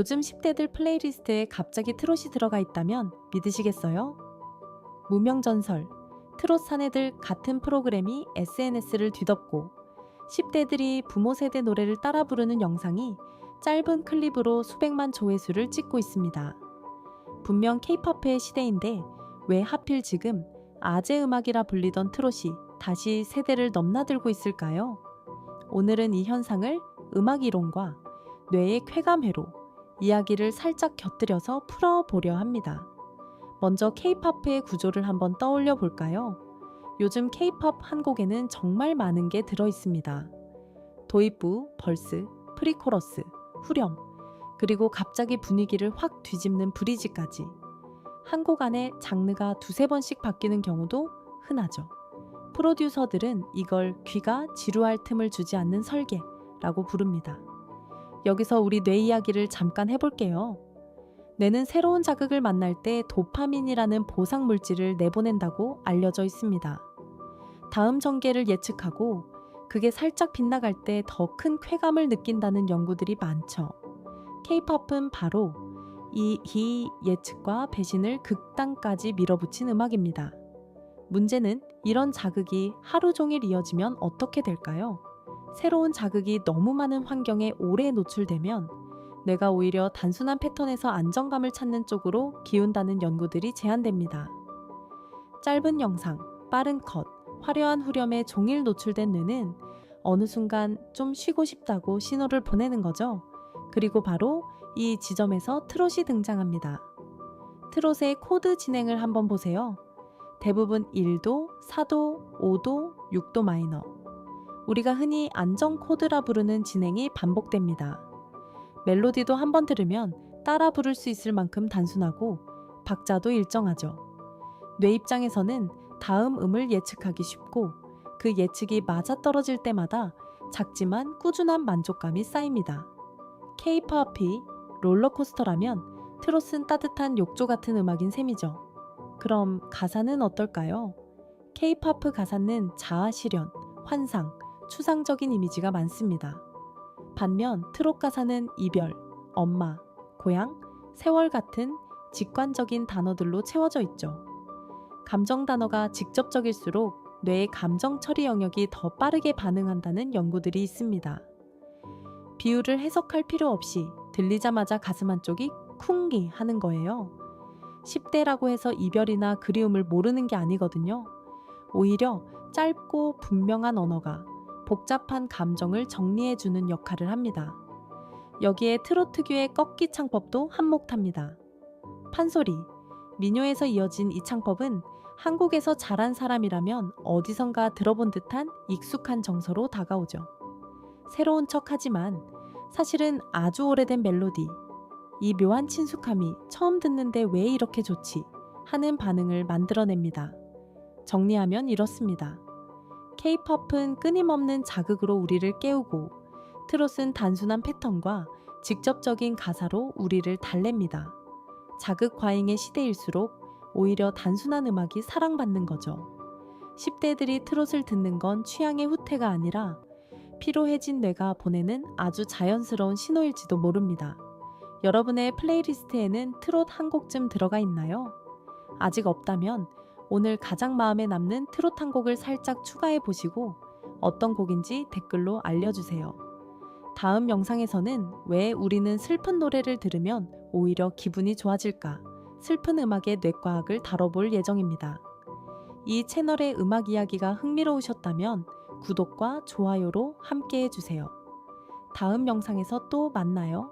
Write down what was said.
요즘 10대들 플레이리스트에 갑자기 트롯이 들어가 있다면 믿으시겠어요? 무명전설, 트롯 사내들 같은 프로그램이 SNS를 뒤덮고 10대들이 부모 세대 노래를 따라 부르는 영상이 짧은 클립으로 수백만 조회수를 찍고 있습니다. 분명 K-팝의 시대인데 왜 하필 지금 아재 음악이라 불리던 트롯이 다시 세대를 넘나들고 있을까요? 오늘은 이 현상을 음악 이론과 뇌의 쾌감회로 이야기를 살짝 곁들여서 풀어보려 합니다. 먼저 K-팝의 구조를 한번 떠올려 볼까요? 요즘 K-팝 한 곡에는 정말 많은 게 들어있습니다. 도입부, 벌스, 프리코러스, 후렴, 그리고 갑자기 분위기를 확 뒤집는 브리지까지. 한 곡 안에 장르가 두세 번씩 바뀌는 경우도 흔하죠. 프로듀서들은 이걸 귀가 지루할 틈을 주지 않는 설계라고 부릅니다. 여기서 우리 뇌 이야기를 잠깐 해볼게요. 뇌는 새로운 자극을 만날 때 도파민이라는 보상 물질을 내보낸다고 알려져 있습니다. 다음 전개를 예측하고 그게 살짝 빗나갈 때 더 큰 쾌감을 느낀다는 연구들이 많죠. K-팝은 바로 이 예측과 배신을 극단까지 밀어붙인 음악입니다. 문제는 이런 자극이 하루 종일 이어지면 어떻게 될까요? 새로운 자극이 너무 많은 환경에 오래 노출되면 뇌가 오히려 단순한 패턴에서 안정감을 찾는 쪽으로 기운다는 연구들이 제안됩니다. 짧은 영상, 빠른 컷, 화려한 후렴에 종일 노출된 뇌는 어느 순간 좀 쉬고 싶다고 신호를 보내는 거죠. 그리고 바로 이 지점에서 트롯이 등장합니다. 트롯의 코드 진행을 한번 보세요. 대부분 1도, 4도, 5도, 6도 마이너. 우리가 흔히 안정 코드라 부르는 진행이 반복됩니다. 멜로디도 한번 들으면 따라 부를 수 있을 만큼 단순하고 박자도 일정하죠. 뇌 입장에서는 다음 음을 예측하기 쉽고 그 예측이 맞아떨어질 때마다 작지만 꾸준한 만족감이 쌓입니다. K-팝이 롤러코스터라면 트롯은 따뜻한 욕조 같은 음악인 셈이죠. 그럼 가사는 어떨까요? K-팝 가사는 자아 실현, 환상, 추상적인 이미지가 많습니다. 반면 트롯 가사는 이별, 엄마, 고향, 세월 같은 직관적인 단어들로 채워져 있죠. 감정 단어가 직접적일수록 뇌의 감정 처리 영역이 더 빠르게 반응한다는 연구들이 있습니다. 비유를 해석할 필요 없이 들리자마자 가슴 한쪽이 쿵기 하는 거예요. 10대라고 해서 이별이나 그리움을 모르는 게 아니거든요. 오히려 짧고 분명한 언어가 복잡한 감정을 정리해주는 역할을 합니다. 여기에 트롯 특유의 꺾기 창법도 한몫합니다. 판소리, 민요에서 이어진 이 창법은 한국에서 자란 사람이라면 어디선가 들어본 듯한 익숙한 정서로 다가오죠. 새로운 척하지만 사실은 아주 오래된 멜로디, 이 묘한 친숙함이 처음 듣는데 왜 이렇게 좋지? 하는 반응을 만들어냅니다. 정리하면 이렇습니다. K-팝은 끊임없는 자극으로 우리를 깨우고 트롯은 단순한 패턴과 직접적인 가사로 우리를 달랩니다. 자극 과잉의 시대일수록 오히려 단순한 음악이 사랑받는 거죠. 10대들이 트롯을 듣는 건 취향의 후퇴가 아니라 피로해진 뇌가 보내는 아주 자연스러운 신호일지도 모릅니다. 여러분의 플레이리스트에는 트롯 한 곡쯤 들어가 있나요? 아직 없다면 오늘 가장 마음에 남는 트롯 한 곡을 살짝 추가해 보시고 어떤 곡인지 댓글로 알려주세요. 다음 영상에서는 왜 우리는 슬픈 노래를 들으면 오히려 기분이 좋아질까? 슬픈 음악의 뇌과학을 다뤄볼 예정입니다. 이 채널의 음악 이야기가 흥미로우셨다면 구독과 좋아요로 함께 해주세요. 다음 영상에서 또 만나요.